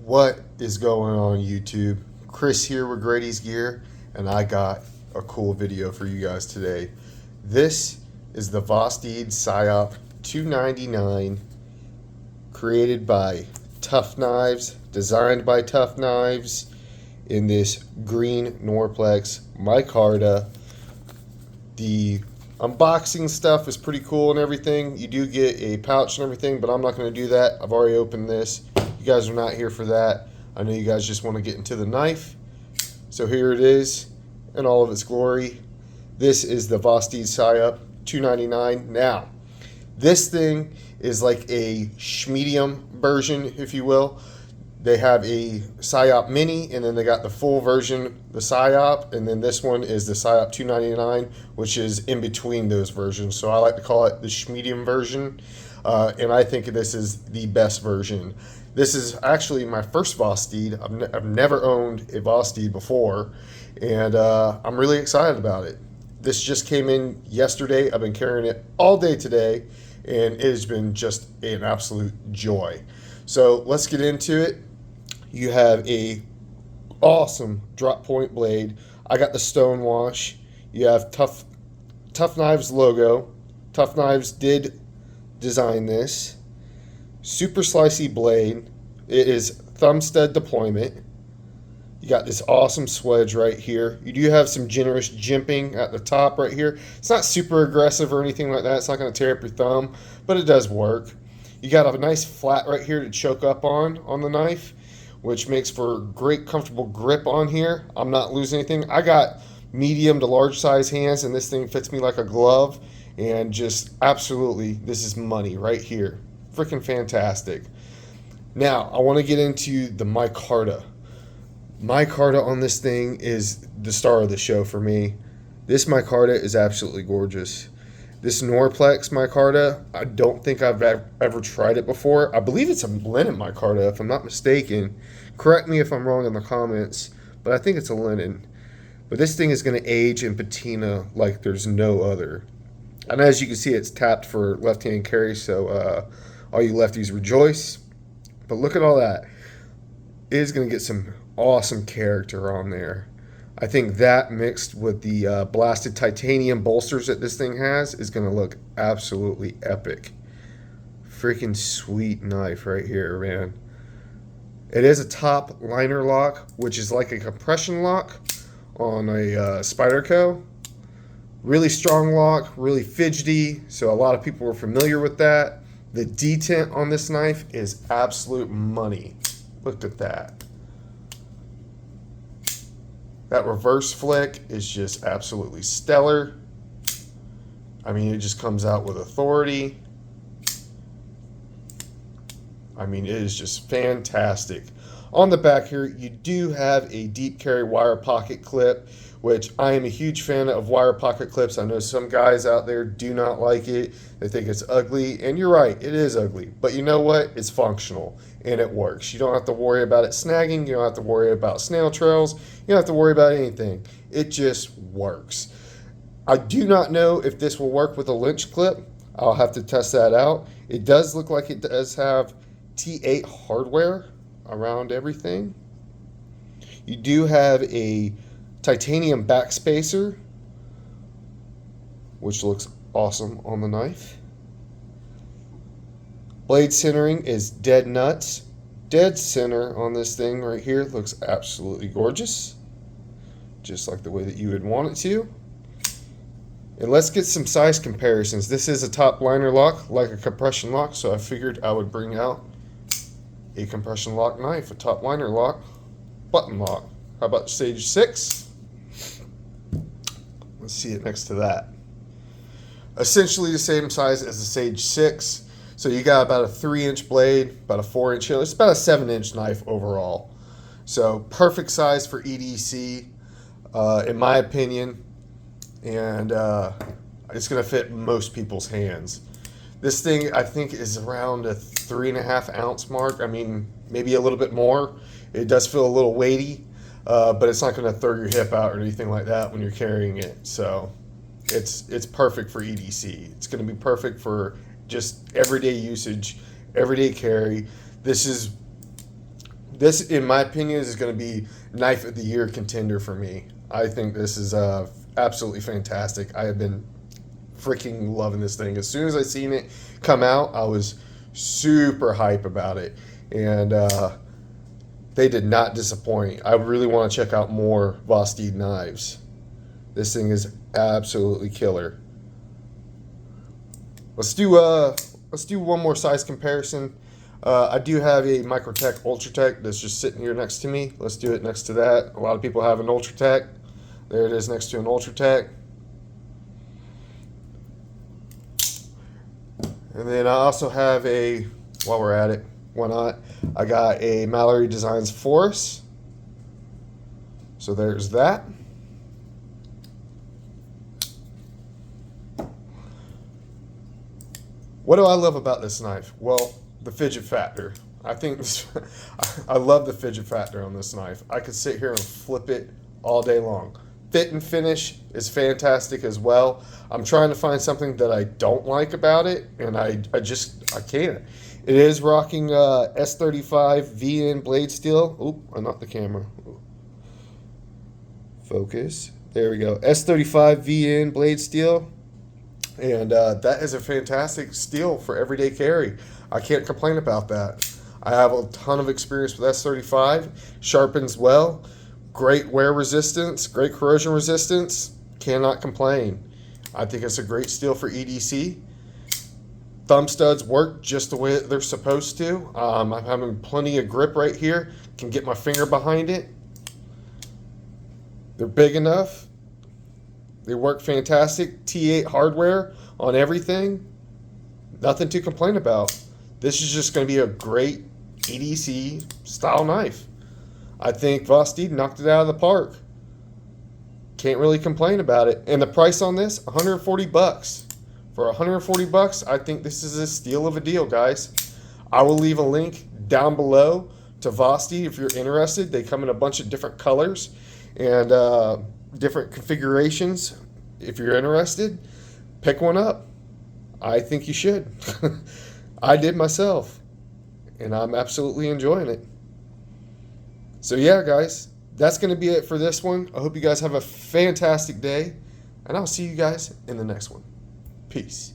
What is going on YouTube? Chris here with Grady's Gear, and I got a cool video for you guys today. This is the vosteed Psyop 299, created by Tough Knives, designed by Tough Knives, in this green Norplex micarta. The unboxing stuff is pretty cool and everything. You do get a pouch and everything, but I'm not going to do that. I've already opened this. You guys are not here for that. I know you guys just want to get into the knife. So here it is in all of its glory. This is the vosteed Psyop 299. Now, this thing is like a medium version, if you will. They have a Psyop Mini, and then they got the full version, the Psyop, and then this one is the Psyop 299, which is in between those versions. So I like to call it the medium version, and I think this is the best version. This is actually my first vosteed. I've never owned a vosteed before, and I'm really excited about it. This just came in yesterday. I've been carrying it all day today, and it has been just an absolute joy. So let's get into it. You have a awesome drop point blade. I got the stone wash. You have Tough Knives logo. Tough Knives did design this. Super slicey blade. It is thumb stud deployment. You got this awesome swedge right here. You do have some generous jimping at the top right here. It's not super aggressive or anything like that. It's not going to tear up your thumb, but it does work. You got a nice flat right here to choke up on the knife, which makes for great comfortable grip on here. I'm not losing anything. I got medium to large size hands, and this thing fits me like a glove, and just absolutely, this is money right here. Freaking fantastic. Now, I want to get into the micarta. Micarta on this thing is the star of the show for me. This micarta is absolutely gorgeous. This Norplex micarta, I don't think I've ever tried it before. I believe it's a linen micarta, if I'm not mistaken. Correct me if I'm wrong in the comments, but I think it's a linen. But this thing is going to age and patina like there's no other. And as you can see, it's tapped for left-hand carry, so all you lefties rejoice. But look at all that. It is going to get some awesome character on there. I think that mixed with the blasted titanium bolsters that this thing has is going to look absolutely epic. Freaking sweet knife right here, man. It is a top liner lock, which is like a compression lock on a Spyderco. Really strong lock, really fidgety, so a lot of people are familiar with that. The detent on this knife is absolute money. Look at that. That reverse flick is just absolutely stellar. I mean, it just comes out with authority. I mean, it is just fantastic. On the back here, you do have a deep carry wire pocket clip, which I am a huge fan of wire pocket clips. I know some guys out there do not like it. They think it's ugly, and you're right, it is ugly. But you know what? It's functional, and it works. You don't have to worry about it snagging. You don't have to worry about snail trails. You don't have to worry about anything. It just works. I do not know if this will work with a lynch clip. I'll have to test that out. It does look like it does have T8 hardware around everything. You do have a titanium backspacer, which looks awesome on the knife. Blade centering is dead nuts. Dead center on this thing right here looks absolutely gorgeous, just like the way that you would want it to. And let's get some size comparisons. This is a top liner lock, like a compression lock, so I figured I would bring out a compression lock knife, a top liner lock, button lock. How about Sage 6? Let's see it next to that. Essentially the same size as the Sage 6. So you got about a 3-inch blade, about a 4-inch heel. It's about a 7-inch knife overall. So perfect size for EDC, in my opinion. And it's going to fit most people's hands. This thing, I think, is around a 3.5 ounce mark. I mean, maybe a little bit more. It does feel a little weighty, but it's not going to throw your hip out or anything like that when you're carrying it. So it's perfect for EDC. It's going to be perfect for just everyday usage, everyday carry. This is This, in my opinion, is going to be knife of the year contender for me. I think this is absolutely fantastic. I have been freaking loving this thing. As soon as I seen it come out, I was super hype about it, and they did not disappoint. I really want to check out more vosteed knives. This thing is absolutely killer. Let's do one more size comparison. I do have a Microtech Ultratech that's just sitting here next to me. Let's do it next to that. A lot of people have an Ultratech. There it is next to an Ultratech. And then I also have a, while we're at it, why not? I got a Mallory Designs Force. So there's that. What do I love about this knife? Well, the fidget factor. I think this, I love the fidget factor on this knife. I could sit here and flip it all day long. Fit and finish is fantastic as well. I'm trying to find something that I don't like about it, and I can't. It is rocking S35 VN blade steel. Oop, I knocked the camera. Focus. There we go. S35 VN blade steel. And that is a fantastic steel for everyday carry. I can't complain about that. I have a ton of experience with S35. Sharpens well. Great wear resistance. Great corrosion resistance. Cannot complain. I think it's a great steel for EDC. Thumb studs work just the way they're supposed to. I'm having plenty of grip right here. Can get my finger behind it. They're big enough. They work fantastic. T8 hardware on everything. Nothing to complain about. This is just going to be a great EDC style knife. I think vosteed knocked it out of the park. Can't really complain about it. And the price on this, $140. For $140, I think this is a steal of a deal, guys. I will leave a link down below to vosteed if you're interested. They come in a bunch of different colors and different configurations. If you're interested, pick one up. I think you should. I did myself, and I'm absolutely enjoying it. So yeah, guys, that's going to be it for this one. I hope you guys have a fantastic day, and I'll see you guys in the next one. Peace.